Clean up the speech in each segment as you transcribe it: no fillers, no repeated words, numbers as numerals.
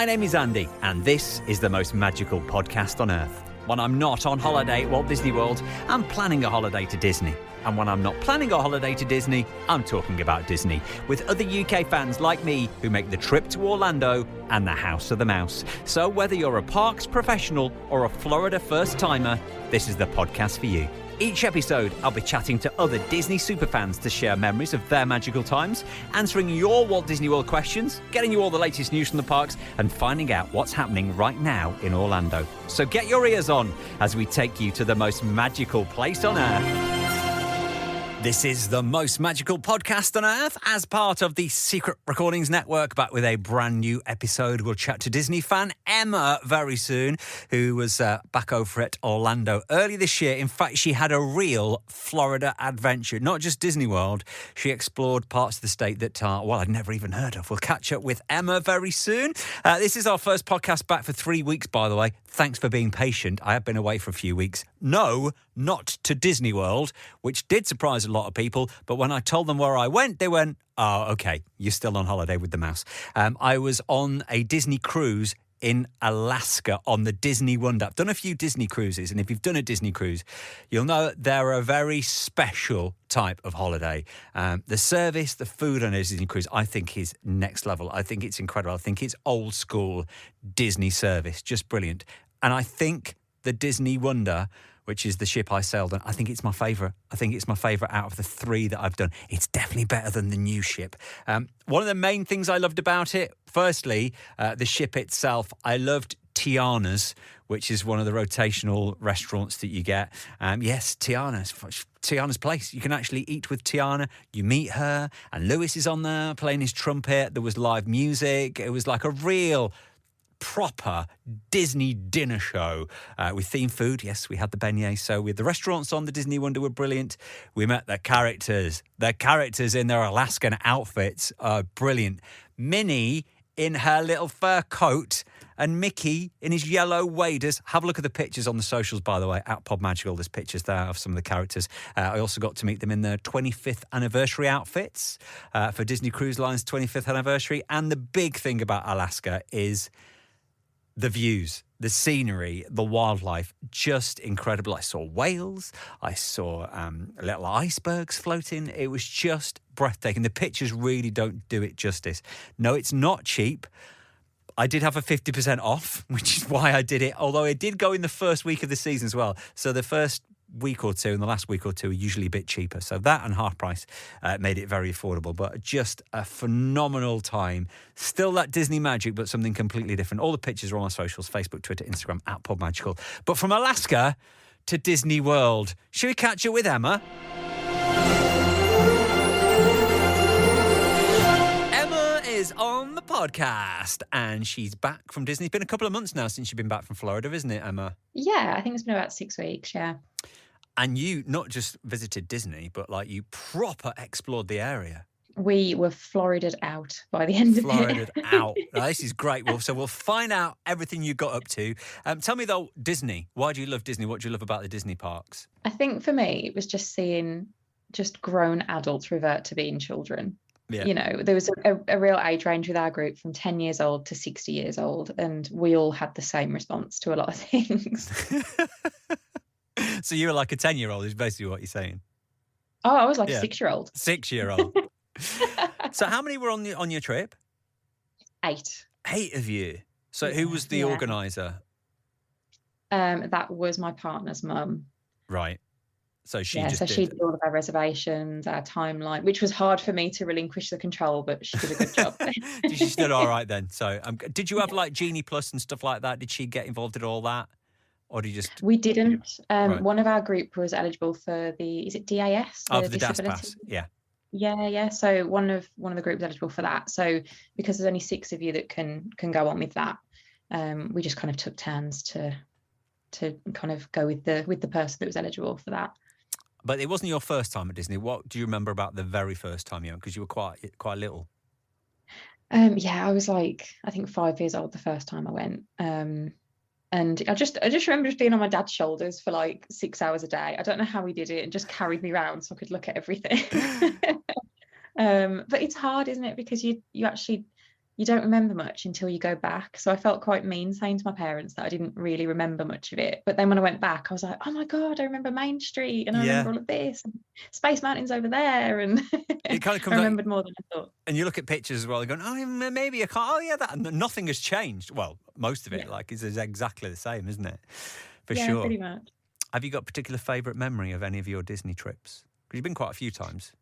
My name is Andy, and this is the most magical podcast on earth. When I'm not on holiday at Walt Disney World, I'm planning a holiday to Disney. And when I'm not planning a holiday to Disney, I'm talking about Disney, with other UK fans like me who make the trip to Orlando and the House of the Mouse. So whether you're a parks professional or a Florida first-timer, this is the podcast for you. Each episode, I'll be chatting to other Disney superfans to share memories of their magical times, answering your Walt Disney World questions, getting you all the latest news from the parks, and finding out what's happening right now in Orlando. So get your ears on as we take you to the most magical place on earth. This is the most magical podcast on earth as part of the Secret Recordings Network, back with a brand new episode. We'll chat to Disney fan Emma very soon, who was back over at Orlando early this year. In fact, she had a real Florida adventure, not just Disney World. She explored parts of the state that, I'd never even heard of. We'll catch up with Emma very soon. This is our first podcast back for 3 weeks, by the way. Thanks for being patient. I have been away for a few weeks. No, not to Disney World, which did surprise a lot of people. But when I told them where I went, they went, oh, okay, you're still on holiday with the mouse. I was on a Disney cruise in Alaska on the Disney Wonder. I've done a few Disney cruises, and if you've done a Disney cruise, you'll know they're a very special type of holiday. The service, the food on a Disney cruise, I think is next level. I think it's incredible. I think it's old school Disney service, just brilliant. And I think the Disney Wonder, which is the ship I sailed on, I think it's my favourite. I think it's my favourite out of the three that I've done. It's definitely better than the new ship. One of the main things I loved about it, firstly, the ship itself, I loved Tiana's, which is one of the rotational restaurants that you get. Yes, Tiana's place. You can actually eat with Tiana. You meet her, and Lewis is on there playing his trumpet. There was live music. It was like a real proper Disney dinner show with themed food. Yes, we had the beignets. So with the restaurants on the Disney Wonder were brilliant. We met the characters. The characters in their Alaskan outfits are brilliant. Minnie in her little fur coat and Mickey in his yellow waders. Have a look at the pictures on the socials, by the way, at Podmagical. There's pictures there of some of the characters. I also got to meet them in their 25th anniversary outfits for Disney Cruise Line's 25th anniversary. And the big thing about Alaska is the views, the scenery, the wildlife, just incredible. I saw whales. I saw little icebergs floating. It was just breathtaking. The pictures really don't do it justice. No, it's not cheap. I did have a 50% off, which is why I did it, although it did go in the first week of the season as well. So the first week or two and the last week or two are usually a bit cheaper. So that and half price made it very affordable, but just a phenomenal time. Still that Disney magic, but something completely different. All the pictures are on our socials, Facebook, Twitter, Instagram, at Podmagical. But from Alaska to Disney World, should we catch up with Emma? Emma is on the podcast and she's back from Disney. It's been a couple of months now since you've been back from Florida, isn't it, Emma? Yeah, I think it's been about 6 weeks, yeah. And you not just visited Disney, but like you proper explored the area. We were Florida'd out by the end of it. Florida'd out. Now, this is great. Well, so we'll find out everything you got up to. Tell me though, Disney. Why do you love Disney? What do you love about the Disney parks? I think for me, it was just seeing just grown adults revert to being children. Yeah. You know, there was a real age range with our group from 10 years old to 60 years old, and we all had the same response to a lot of things. So you were like a 10-year-old is basically what you're saying. Oh, I was like a 6-year-old. 6-year-old. So how many were on your trip? 8. 8 of you. So who was the organizer? That was my partner's mum. Right. So she did all of our reservations, our timeline, which was hard for me to relinquish the control, but she did a good job. She stood all right then. So did you have like Genie Plus and stuff like that? Did she get involved in all that? Or did you just... We didn't. Right. One of our group was eligible for is it DAS? For the DAS pass, yeah. Yeah. So one of the groups was eligible for that. So because there's only 6 of you that can go on with that, we just kind of took turns to kind of go with the person that was eligible for that. But it wasn't your first time at Disney. What do you remember about the very first time you went? Because you were quite little. Yeah, I was like, I think 5 years old the first time I went. And I just remember just being on my dad's shoulders for like 6 hours a day. I don't know how he did it, and just carried me around so I could look at everything. But it's hard, isn't it? Because you actually you don't remember much until you go back. So I felt quite mean saying to my parents that I didn't really remember much of it. But then when I went back, I was like, oh my God, I remember Main Street and I remember all of this. And Space Mountain's over there. And it kind of comes I remembered more than I thought. And you look at pictures as well, and going, oh, maybe I can't. Oh, yeah, that. And nothing has changed. Well, most of it, is exactly the same, isn't it? For sure. Yeah, pretty much. Have you got a particular favourite memory of any of your Disney trips? Because you've been quite a few times.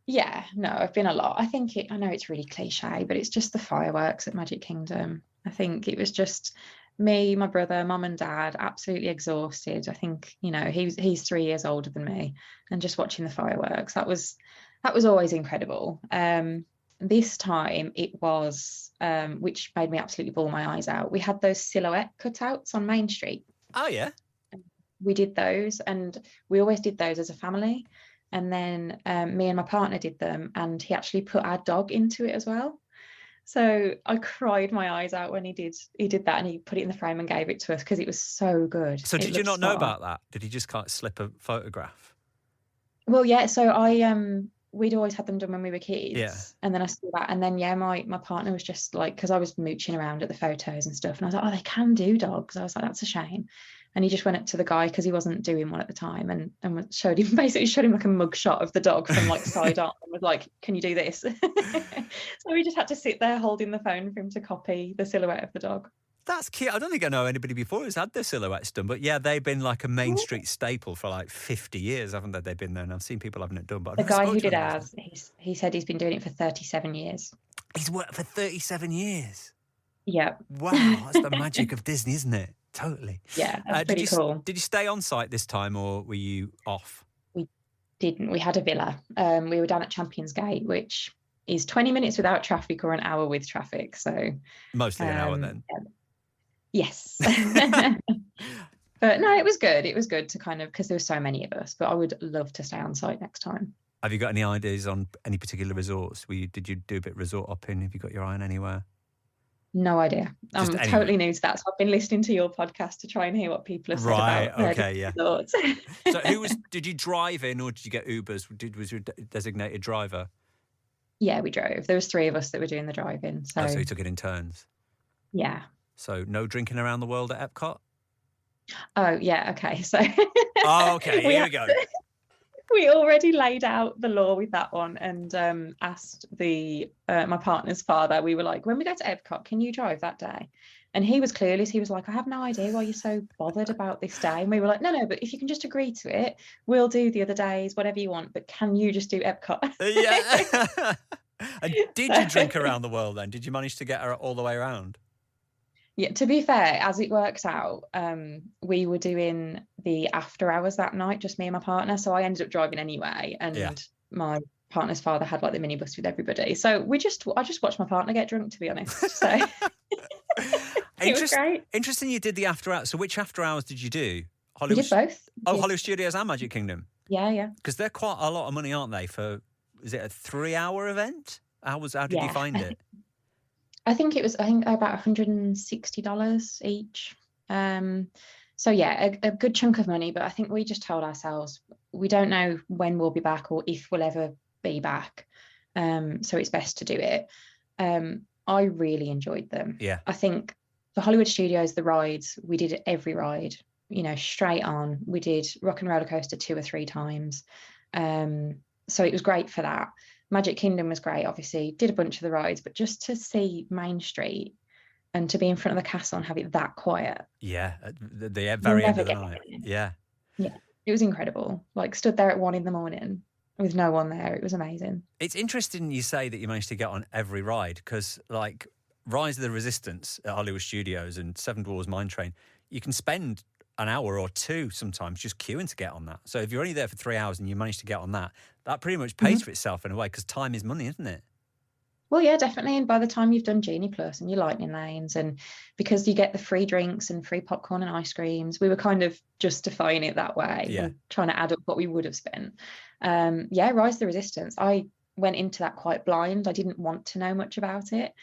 Yeah, no, I've been a lot. I know it's really cliche, but it's just the fireworks at Magic Kingdom. I think it was just me, my brother, mum and dad, absolutely exhausted. I think, he's 3 years older than me, and just watching the fireworks, that was always incredible. This time it was, which made me absolutely bawl my eyes out. We had those silhouette cutouts on Main Street. Oh, yeah. We did those, and we always did those as a family. And then me and my partner did them, and he actually put our dog into it as well. So I cried my eyes out when he did that, and he put it in the frame and gave it to us because it was so good. So did you not know about that? Did he just kind of slip a photograph? Well, yeah. So we'd always had them done when we were kids. Yeah. And then I saw that, and then my partner was just like, because I was mooching around at the photos and stuff, and I was like, oh, they can do dogs. I was like, that's a shame. And he just went up to the guy because he wasn't doing one at the time, and showed him like a mug shot of the dog from like side on, and was like, can you do this? So we just had to sit there holding the phone for him to copy the silhouette of the dog. That's cute. I don't think I know anybody before who's had their silhouettes done, but yeah, they've been like a Main Street staple for like 50 years, haven't they? They've been there, and I've seen people having it done. But the guy who did ours, he said he's been doing it for 37 years. He's worked for 37 years. Yeah. Wow, that's the magic of Disney, isn't it? Totally. Yeah, that's pretty cool. Did you stay on site this time, or were you off? We didn't. We had a villa. We were down at Champions Gate, which is 20 minutes without traffic or an hour with traffic. So mostly an hour then. Yes. But no, it was good. It was good to kind of, because there were so many of us, but I would love to stay on site next time. Have you got any ideas on any particular resorts? Did you do a bit of resort hopping? Have you got your eye on anywhere? No idea. I'm totally new to that. So I've been listening to your podcast to try and hear what people have said about okay, yeah. resorts. So did you drive in, or did you get Ubers? Was your designated driver? Yeah, we drove. There was 3 of us that were doing the driving. So you took it in turns? Yeah. So no drinking around the world at Epcot? Oh, yeah, okay. So okay, here we go. We already laid out the law with that one, and asked my partner's father. We were like, when we go to Epcot, can you drive that day? And he was clueless. He was like, I have no idea why you're so bothered about this day. And we were like, no, but if you can just agree to it, we'll do the other days, whatever you want. But can you just do Epcot? Yeah. And did you drink around the world then? Did you manage to get her all the way around? Yeah, to be fair, as it works out, we were doing the after hours that night, just me and my partner. So I ended up driving anyway, and my partner's father had like the minibus with everybody. So I just watched my partner get drunk, to be honest. So it was great. Interesting, you did the after hours. So which after hours did you do? We did both. Hollywood Studios and Magic Kingdom. Yeah. Because they're quite a lot of money, aren't they? Is it a 3-hour event? How did you find it? I think it was about $160 each. So yeah, a good chunk of money, but I think we just told ourselves we don't know when we'll be back or if we'll ever be back. So it's best to do it. I really enjoyed them. Yeah. I think for Hollywood Studios, the rides, we did every ride, straight on. We did Rock and Roller Coaster 2 or 3 times. So it was great for that. Magic Kingdom was great, obviously, did a bunch of the rides, but just to see Main Street and to be in front of the castle and have it that quiet. Yeah, the very end of the night. Yeah. Yeah, it was incredible. Like, stood there at 1 a.m. with no one there. It was amazing. It's interesting you say that you managed to get on every ride, because like Rise of the Resistance at Hollywood Studios and Seven Dwarfs Mine Train, you can spend an hour or 2 sometimes just queuing to get on that. So if you're only there for 3 hours and you manage to get on that pretty much pays for itself in a way, because time is money, isn't it? Well, yeah, definitely. And by the time you've done Genie Plus and your Lightning Lanes, and because you get the free drinks and free popcorn and ice creams, we were kind of justifying it that way, and trying to add up what we would have spent. Rise of the Resistance, I went into that quite blind. I didn't want to know much about it.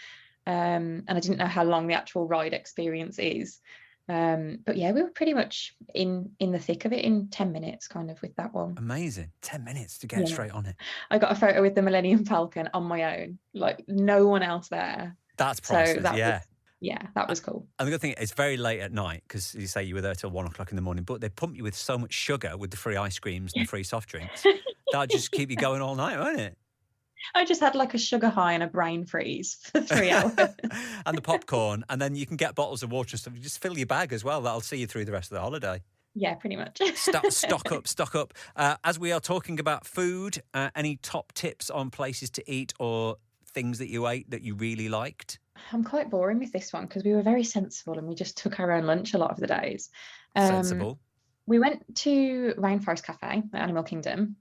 And I didn't know how long the actual ride experience is. But yeah, we were pretty much in the thick of it in 10 minutes kind of with that one. Amazing. 10 minutes to get straight on it. I got a photo with the Millennium Falcon on my own, like no one else there. That's priceless, that was cool. And the good thing, it's very late at night because you say you were there till 1 o'clock in the morning, but they pump you with so much sugar with the free ice creams and the free soft drinks. That'll just keep you going all night, won't it? I just had like a sugar high and a brain freeze for 3 hours. And the popcorn, and then you can get bottles of water and stuff. You just fill your bag as well. That'll see you through the rest of the holiday. Yeah, pretty much. Stock up. As we are talking about food, any top tips on places to eat or things that you ate that you really liked? I'm quite boring with this one because we were very sensible and we just took our own lunch a lot of the days. Sensible. We went to Rainforest Cafe at Animal Kingdom.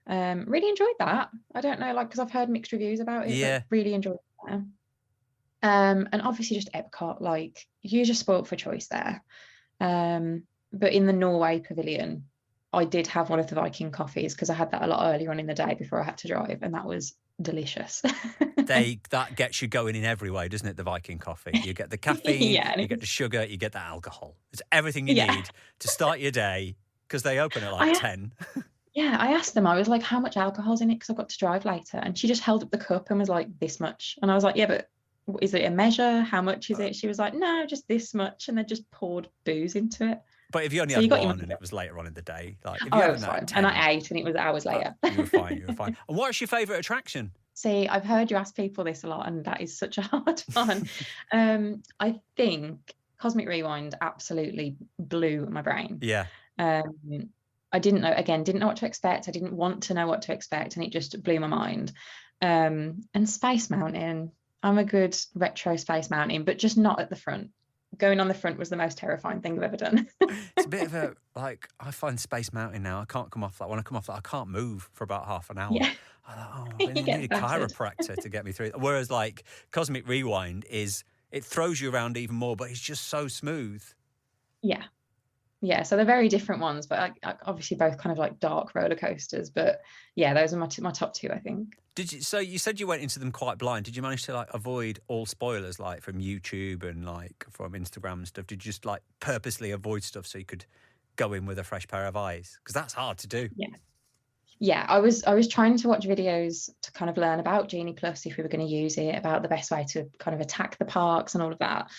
Really enjoyed that. I don't know, because I've heard mixed reviews about it. Yeah. But really enjoyed it. And obviously just Epcot, you're just spoilt for choice there. But in the Norway pavilion, I did have one of the Viking coffees because I had that a lot earlier on in the day before I had to drive, and that was delicious. That gets you going in every way, doesn't it? The Viking coffee. You get the caffeine, you get the sugar, you get the alcohol. It's everything you need to start your day because they open at 10. Yeah, I asked them, I was like, how much alcohol's in it? Because I've got to drive later. And she just held up the cup and was like, this much. And I was like, yeah, but is it a measure? How much is it? She was like, no, just this much. And they just poured booze into it. But if you only had one and it was later on in the day, if you it was fine. And I ate and it was hours later. You were fine. And what's your favourite attraction? See, I've heard you ask people this a lot, and that is such a hard one. I think Cosmic Rewind absolutely blew my brain. Yeah. I didn't know what to expect. I didn't want to know what to expect, and it just blew my mind. And Space Mountain, I'm a good retro Space Mountain, but just not at the front. Going on the front was the most terrifying thing I've ever done. It's a bit of a, I find Space Mountain now, I can't come off that. When I come off that, I can't move for about half an hour. Yeah. I thought, I need a chiropractor to get me through. Whereas Cosmic Rewind it throws you around even more, but it's just so smooth. Yeah. Yeah, so they're very different ones, but obviously both kind of dark roller coasters. But yeah, those are my top two, I think. So you said you went into them quite blind. Did you manage to avoid all spoilers from YouTube and from Instagram and stuff? Did you just purposely avoid stuff so you could go in with a fresh pair of eyes? Because that's hard to do. Yeah, I was trying to watch videos to kind of learn about Genie Plus, if we were going to use it, about the best way to kind of attack the parks and all of that.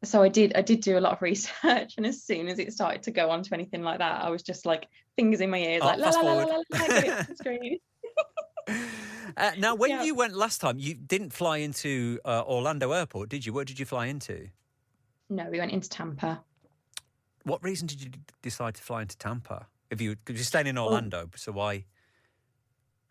So I did do a lot of research, and as soon as it started to go on to anything like that, I was just fingers in my ears, la la la la la, get it off the screen. Now, when you went last time, you didn't fly into Orlando Airport, did you? Where did you fly into? No, we went into Tampa. What reason did you decide to fly into Tampa? Because you're staying in Orlando, so why?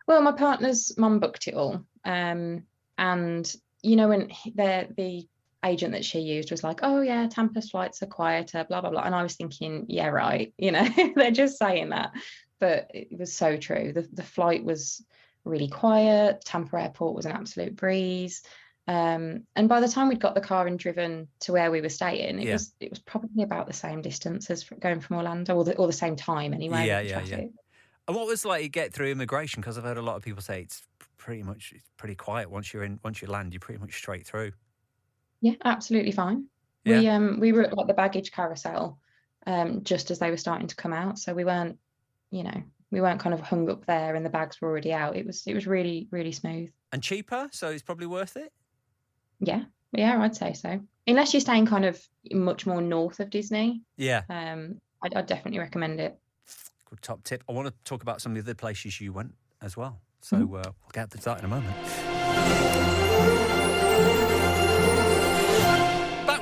Well, my partner's mum booked it all, and when the agent that she used was like, oh yeah, Tampa's flights are quieter, blah blah blah, and I was thinking, yeah, right, they're just saying that, but it was so true. The flight was really quiet. Tampa Airport was an absolute breeze, and by the time we'd got the car and driven to where we were staying, it was probably about the same distance as going from Orlando, or the same time anyway. Yeah. And what was you get through immigration? Because I've heard a lot of people say it's pretty quiet once you land, you're pretty much straight through. Yeah, absolutely fine. Yeah. We were at the baggage carousel just as they were starting to come out, so we weren't kind of hung up there and the bags were already out. It was really, really smooth. And cheaper, so it's probably worth it? Yeah, I'd say so. Unless you're staying kind of much more north of Disney. Yeah. I'd definitely recommend it. Good top tip. I want to talk about some of the other places you went as well. So we'll get to that in a moment.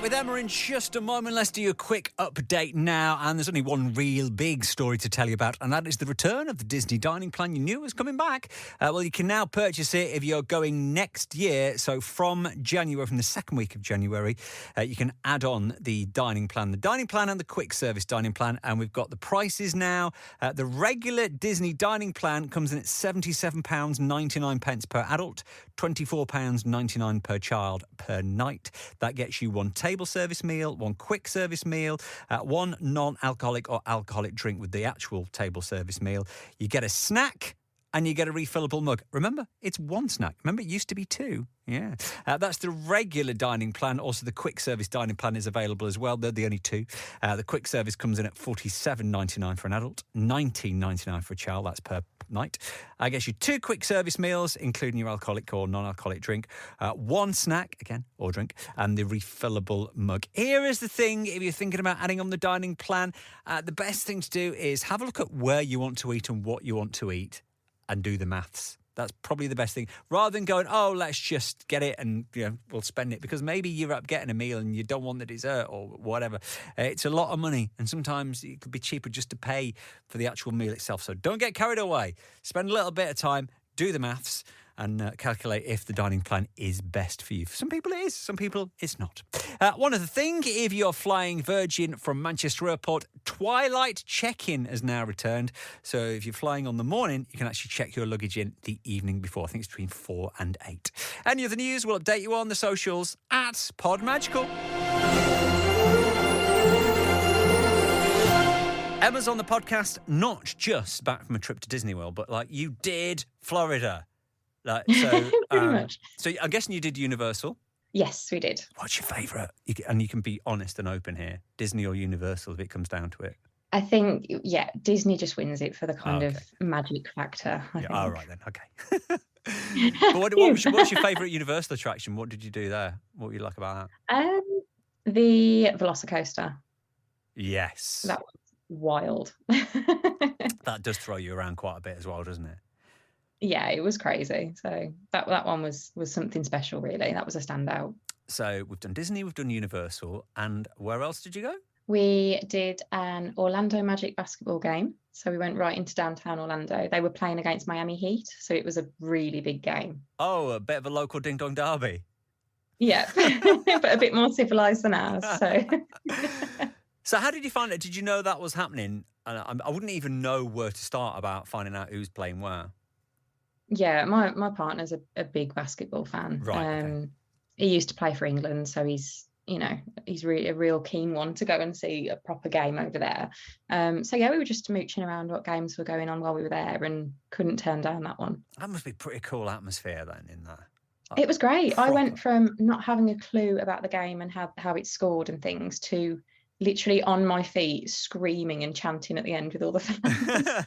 With Emma in just a moment. Let's do a quick update now, and there's only one real big story to tell you about, and that is the return of the Disney dining plan you knew was coming back. Well, you can now purchase it if you're going next year. So from the second week of January, you can add on the dining plan and the quick service dining plan, and we've got the prices now. The regular Disney dining plan comes in at £77.99 per adult, £24.99 per child per night. That gets you one table service meal, one quick service meal, one non-alcoholic or alcoholic drink with the actual table service meal. You get a snack and you get a refillable mug. Remember, it's one snack. Remember, it used to be two. Yeah. That's the regular dining plan. Also, the quick service dining plan is available as well. They're the only two. The quick service comes in at $47.99 for an adult, $19.99 for a child. That's per night. I guess you 2 quick service meals, including your alcoholic or non-alcoholic drink, 1 snack, again, or drink, and the refillable mug. Here is the thing, if you're thinking about adding on the dining plan, the best thing to do is have a look at where you want to eat and what you want to eat and do the maths. That's probably the best thing. Rather than going, oh, let's just get it and we'll spend it, because maybe you're up getting a meal and you don't want the dessert or whatever. It's a lot of money, and sometimes it could be cheaper just to pay for the actual meal itself. So don't get carried away. Spend a little bit of time, do the maths, and calculate if the dining plan is best for you. For some people it is, some people it's not. One other thing, if you're flying Virgin from Manchester Airport, twilight check-in has now returned. So if you're flying on the morning, you can actually check your luggage in the evening before. I think it's between 4 and 8. Any other news, we'll update you on the socials at PodMagical. Emma's on the podcast, not just back from a trip to Disney World, but like you did Florida. Pretty much. So I'm guessing you did Universal. Yes, we did. What's your favourite? And you can be honest and open here. Disney or Universal, if it comes down to it. I think, Disney just wins it for the kind of magic factor. I think. All right then, okay. But what's your favourite Universal attraction? What did you do there? What were you like about that? The Velocicoaster. Yes. That was wild. That does throw you around quite a bit as well, doesn't it? Yeah, it was crazy. So that one was something special, really. That was a standout. So we've done Disney, we've done Universal, and where else did you go? We did an Orlando Magic basketball game. So we went right into downtown Orlando. They were playing against Miami Heat, so it was a really big game. Oh, a bit of a local ding-dong derby. Yeah, but a bit more civilised than ours. So. So how did you find it? Did you know that was happening? And I wouldn't even know where to start about finding out who's playing where. Yeah, my partner's a big basketball fan. Right. Okay. He used to play for England, so he's really a real keen one to go and see a proper game over there. So we were just mooching around what games were going on while we were there, and couldn't turn down that one. That must be pretty cool atmosphere then in there. It was great. I went from not having a clue about the game and how it scored and things to literally on my feet screaming and chanting at the end with all the fans.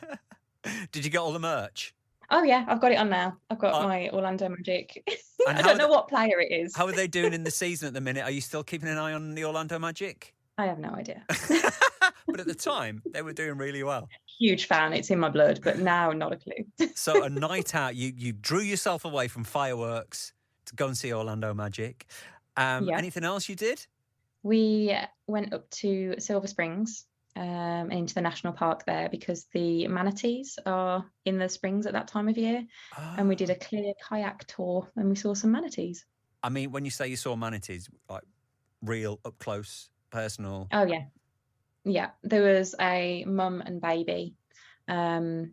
Did you get all the merch? Oh, yeah, I've got it on now. I've got my Orlando Magic. I don't know what player it is. How are they doing in the season at the minute? Are you still keeping an eye on the Orlando Magic? I have no idea. But at the time, they were doing really well. Huge fan. It's in my blood, but now not a clue. So a night out, you drew yourself away from fireworks to go and see Orlando Magic. Anything else you did? We went up to Silver Springs. Into the national park there because the manatees are in the springs at that time of year. And we did a clear kayak tour and we saw some manatees. I mean, when you say you saw manatees, like real, up close, personal? Oh, yeah. Yeah, there was a mum and baby. And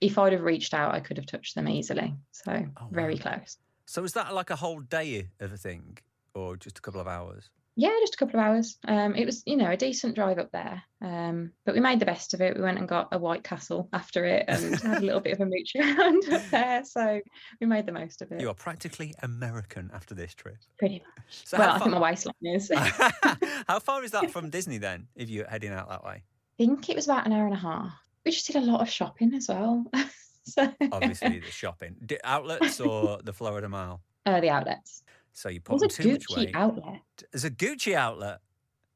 if I'd have reached out, I could have touched them easily. So very close. So is that like a whole day of a thing or just a couple of hours? Yeah, just a couple of hours. It was, a decent drive up there. But we made the best of it. We went and got a White Castle after it and had a little bit of a mooch around up there. So we made the most of it. You are practically American after this trip. Pretty much. So I think my waistline is. How far is that from Disney then, if you're heading out that way? I think it was about an hour and a half. We just did a lot of shopping as well. Obviously, the shopping. Outlets or the Florida Mile? The outlets. So you put too much weight. Outlet. There's a Gucci outlet.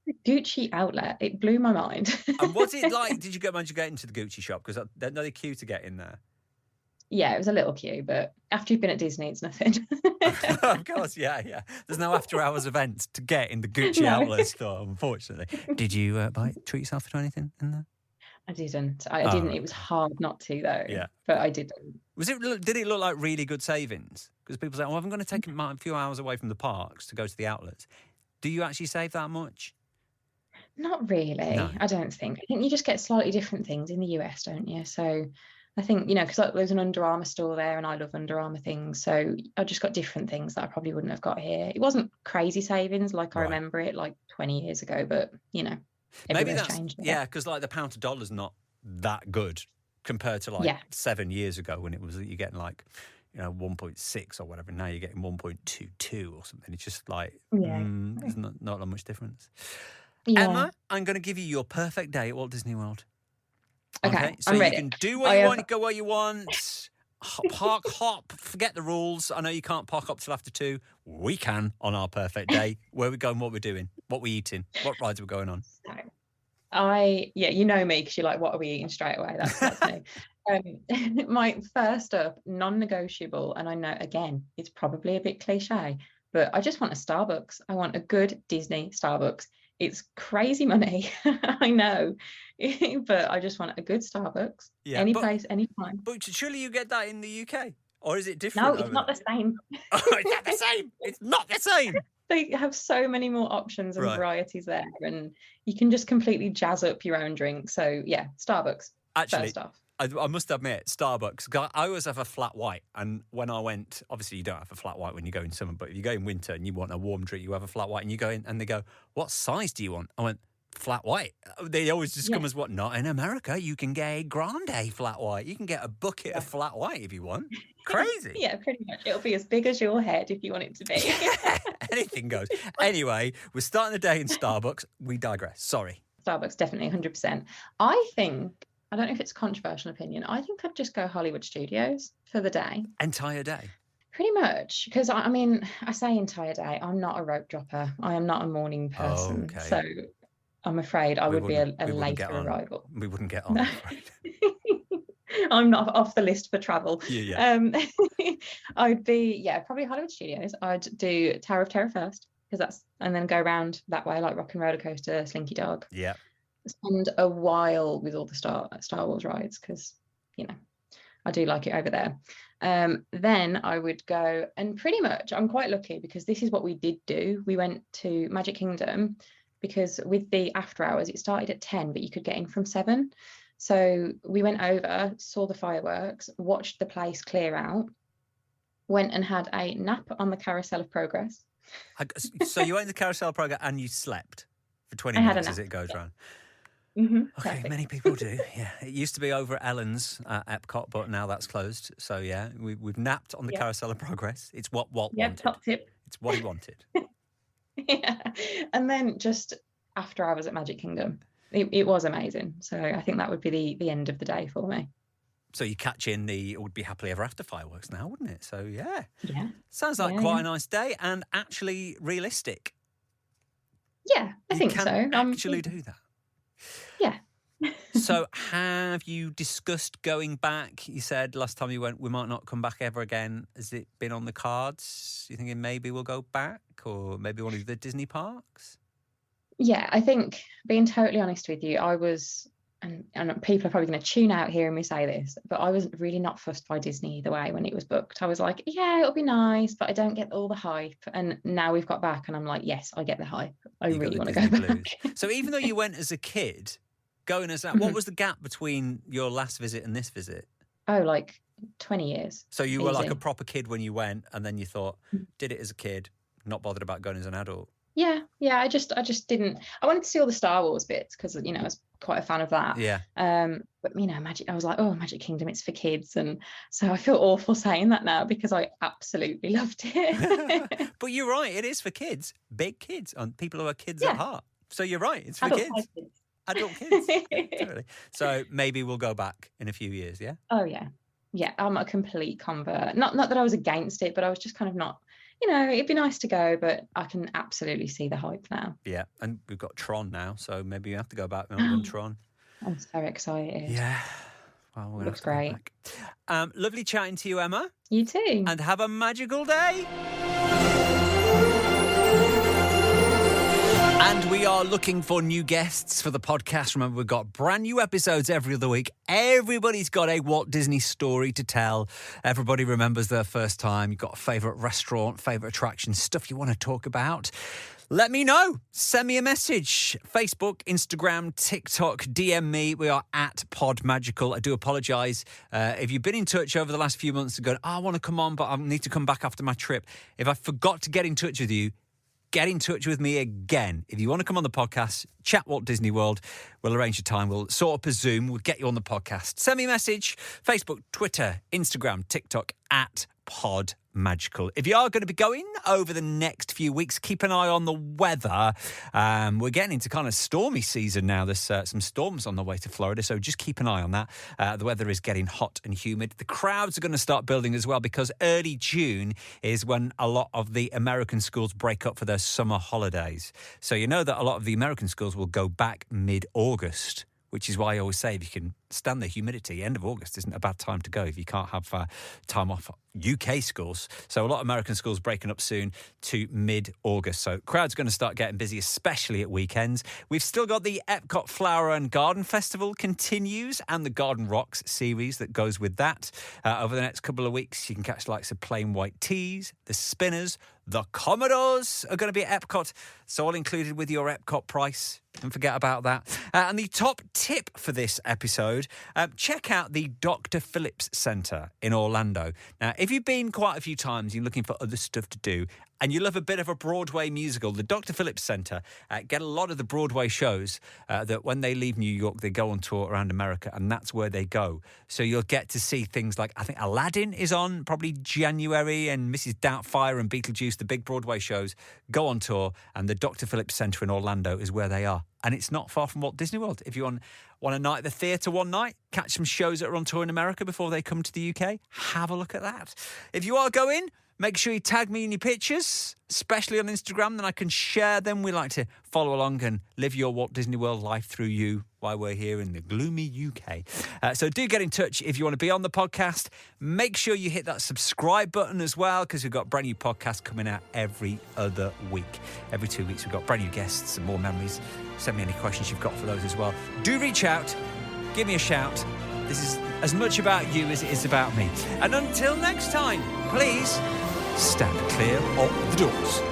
A Gucci outlet. It blew my mind. And what's it like? Did you manage to get into the Gucci shop? Because there's another queue to get in there. Yeah, it was a little queue, but after you've been at Disney, it's nothing. Of course, yeah. There's no after-hours event to get in the Gucci outlet store, unfortunately. Did you treat yourself to anything in there? I didn't. I didn't. It was hard not to, though. Yeah. But I didn't. Did it look like really good savings? Because people say, I'm going to take a few hours away from the parks to go to the outlets. Do you actually save that much? Not really. No. I don't think. I think you just get slightly different things in the US, don't you? So I think, because there's an Under Armour store there and I love Under Armour things. So I just got different things that I probably wouldn't have got here. It wasn't crazy savings like I remember it like 20 years ago, but, maybe that's changed. Yeah, because like the pound to dollar's not that good compared to 7 yeyears ago when it was you're getting 1.6 or whatever. Now you're getting 1.22 or something. It's just there's not that much difference. Yeah. Emma, I'm going to give you your perfect day at Walt Disney World. Okay, so I'm ready. You can do what you want, go where you want, park, hop, forget the rules. I know you can't park up till after 2. We can on our perfect day. Where are we going, what we're doing, what we're eating, what rides we're going on. You know me, because you're like, what are we eating straight away? That's me. My first up, non-negotiable, and I know, again, it's probably a bit cliche, but I just want a Starbucks. I want a good Disney Starbucks. It's crazy money, I know, but I just want a good Starbucks. Yeah, any place, anytime. But surely you get that in the UK, or is it different? No, it's not the same. Oh, it's not the same. It's not the same. They have so many more options and varieties there, and you can just completely jazz up your own drink. So yeah, Starbucks. Actually, first off. I must admit, Starbucks, I always have a flat white. And when I went, obviously you don't have a flat white when you go in summer, but if you go in winter and you want a warm drink, you have a flat white, and you go in and they go, what size do you want? I went, flat white. They always just come as what? Not in America. You can get a grande flat white. You can get a bucket of flat white if you want. Crazy. Yeah, pretty much. It'll be as big as your head if you want it to be. Anything goes. Anyway, we're starting the day in Starbucks. We digress. Sorry. Starbucks, definitely 100%. I don't know if it's a controversial opinion. I think I'd just go Hollywood Studios for the day. Entire day? Pretty much. Because, I say entire day. I'm not a rope dropper. I am not a morning person. Okay. So I'm afraid I would be a later arrival. We wouldn't get on, no. I'm afraid. I'm not off the list for travel. Yeah. I'd be, probably Hollywood Studios. I'd do Tower of Terror first, and then go around that way, like Rock and Roller Coaster, Slinky Dog. Yeah. Spend a while with all the Star Wars rides, because I do like it over there. Then I would go, and pretty much I'm quite lucky because this is what we did do. We went to Magic Kingdom because with the after hours it started at 10, but you could get in from 7. So we went over, saw the fireworks, watched the place clear out, went and had a nap on the Carousel of Progress. So you went to the Carousel of Progress and you slept for 20 minutes as it goes round. Mm-hmm, okay, perfect. Many people do. Yeah, it used to be over at Ellen's at Epcot, but now that's closed. So yeah, we've napped on the Carousel of Progress. It's what Walt wanted. Top tip. It's what he wanted. Yeah, and then just after hours at Magic Kingdom, it was amazing. So I think that would be the end of the day for me. So you catch in it would be happily ever after fireworks now, wouldn't it? So yeah, sounds like quite a nice day and actually realistic. Yeah, I think so. You can actually do that. Yeah. So have you discussed going back? You said last time you went, we might not come back ever again. Has it been on the cards? You thinking maybe we'll go back, or maybe one of the Disney parks? Yeah, I think, being totally honest with you, I was, and people are probably going to tune out hearing me say this, but I was really not fussed by Disney either way when it was booked. I was like, yeah, it'll be nice, but I don't get all the hype. And now we've got back and I'm like, yes, I get the hype. I really want to go back. So even though you went as a kid, going as that, what was the gap between your last visit and this visit? Oh, like 20 years. So you were like a proper kid when you went, and then you thought, did it as a kid, not bothered about going as an adult? Yeah. I just didn't. I wanted to see all the Star Wars bits because I was quite a fan of that. Yeah. But Magic. I was like, oh, Magic Kingdom, it's for kids, and so I feel awful saying that now because I absolutely loved it. But you're right, it is for kids, big kids, and people who are kids at heart. So you're right, it's for adult kids. Adult kids. Totally. So maybe we'll go back in a few years, yeah? Oh, yeah. Yeah, I'm a complete convert. Not that I was against it, but I was just kind of not, it'd be nice to go, but I can absolutely see the hype now. Yeah, and we've got Tron now, so maybe you have to go back on Tron. I'm so excited. Yeah. Well, we'll looks great. Lovely chatting to you, Emma. You too. And have a magical day. And we are looking for new guests for the podcast. Remember, we've got brand new episodes every other week. Everybody's got a Walt Disney story to tell. Everybody remembers their first time. You've got a favourite restaurant, favourite attraction, stuff you want to talk about. Let me know. Send me a message. Facebook, Instagram, TikTok, DM me. We are at PodMagical. I do apologise. If you've been in touch over the last few months and going, I want to come on, but I need to come back after my trip. If I forgot to get in touch with you, get in touch with me again. If you want to come on the podcast, chat Walt Disney World, we'll arrange a time. We'll sort up a Zoom. We'll get you on the podcast. Send me a message. Facebook, Twitter, Instagram, TikTok, @Pod Magical. If you are going to be going over the next few weeks, keep an eye on the weather. We're getting into kind of stormy season now. There's some storms on the way to Florida, so just keep an eye on that. The weather is getting hot and humid. The crowds are going to start building as well, because early June is when a lot of the American schools break up for their summer holidays. So you know that a lot of the American schools will go back mid-August, which is why I always say if you can stand the humidity, end of August isn't a bad time to go if you can't have time off UK schools. So a lot of American schools breaking up soon to mid-August. So crowds are going to start getting busy, especially at weekends. We've still got the Epcot Flower and Garden Festival continues, and the Garden Rocks series that goes with that. Over the next couple of weeks, you can catch the likes of Plain White Teas, the Spinners, the Commodores are going to be at Epcot. So all included with your Epcot price. Don't forget about that. And the top tip for this episode, check out the Dr. Phillips Centre in Orlando. Now, if you've been quite a few times, you're looking for other stuff to do, and you love a bit of a Broadway musical, the Dr. Phillips Centre get a lot of the Broadway shows that when they leave New York, they go on tour around America, and that's where they go. So you'll get to see things like, I think Aladdin is on probably January, and Mrs. Doubtfire and Beetlejuice, the big Broadway shows, go on tour, and the Dr. Phillips Centre in Orlando is where they are. And it's not far from Walt Disney World. If you want a night at the theatre one night, catch some shows that are on tour in America before they come to the UK, have a look at that. If you are going, make sure you tag me in your pictures, especially on Instagram, then I can share them. We like to follow along and live your Walt Disney World life through you while we're here in the gloomy UK. So do get in touch if you want to be on the podcast. Make sure you hit that subscribe button as well, because we've got brand new podcasts coming out every other week. Every 2 weeks we've got brand new guests and more memories. Send me any questions you've got for those as well. Do reach out. Give me a shout. This is as much about you as it is about me. And until next time, please stand clear of the doors.